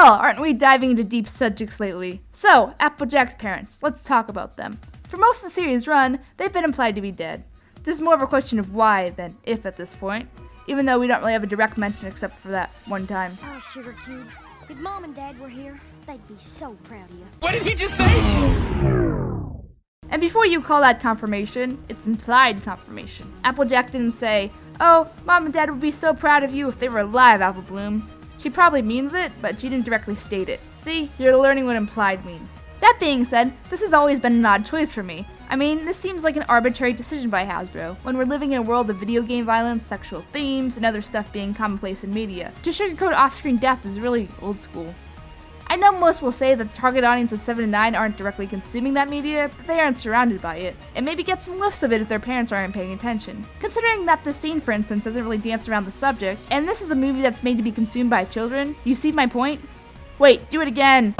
Well, aren't we diving into deep subjects lately? So, Applejack's parents, let's talk about them. For most of the series run, they've been implied to be dead. This is more of a question of why than if at this point, even though we don't really have a direct mention except for that one time. Oh, Sugar Cube, if Mom and Dad were here, they'd be so proud of you. What did he just say? And before you call that confirmation, it's implied confirmation. Applejack didn't say, "Oh, Mom and Dad would be so proud of you if they were alive, Apple Bloom." She probably means it, but she didn't directly state it. See, you're learning what implied means. That being said, this has always been an odd choice for me. I mean, this seems like an arbitrary decision by Hasbro, when we're living in a world of video game violence, sexual themes, and other stuff being commonplace in media. To sugarcoat off-screen death is really old school. I know most will say that the target audience of 7 to 9 aren't directly consuming that media, but they aren't surrounded by it, and maybe get some whiffs of it if their parents aren't paying attention. Considering that this scene, for instance, doesn't really dance around the subject, and this is a movie that's made to be consumed by children, you see my point? Wait, do it again!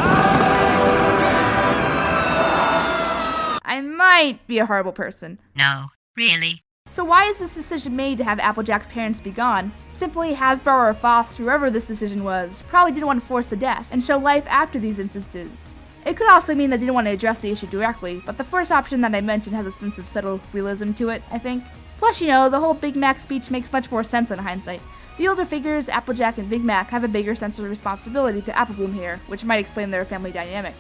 I might be a horrible person. No, really. So why is this decision made to have Applejack's parents be gone? Simply Hasbro or Fox, whoever this decision was, probably didn't want to force the death and show life after these instances. It could also mean they didn't want to address the issue directly, but the first option that I mentioned has a sense of subtle realism to it, I think. Plus, you know, the whole Big Mac speech makes much more sense in hindsight. The older figures, Applejack and Big Mac, have a bigger sense of responsibility to Apple Bloom here, which might explain their family dynamic.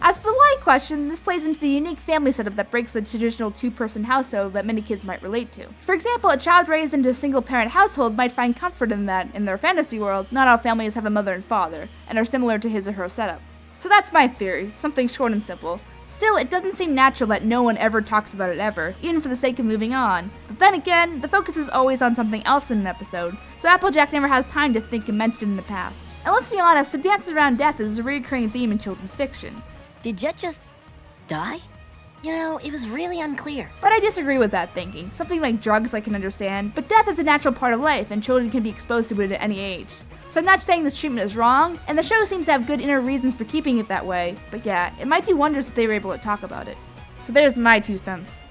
As for the why question, this plays into the unique family setup that breaks the traditional two-person household that many kids might relate to. For example, a child raised into a single-parent household might find comfort in that, in their fantasy world, not all families have a mother and father, and are similar to his or her setup. So that's my theory, something short and simple. Still, it doesn't seem natural that no one ever talks about it ever, even for the sake of moving on. But then again, the focus is always on something else in an episode, so Applejack never has time to think and mention in the past. And let's be honest, the dance around death is a recurring theme in children's fiction. Did Jet just die? You know, it was really unclear. But I disagree with that thinking. Something like drugs I can understand, but death is a natural part of life and children can be exposed to it at any age. So I'm not saying this treatment is wrong, and the show seems to have good inner reasons for keeping it that way, but yeah, it might do wonders if they were able to talk about it. So there's my 2 cents.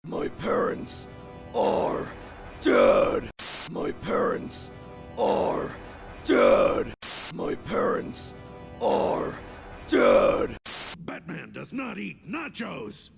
My parents are dead. My parents are dead. My parents are dead. Batman does not eat nachos.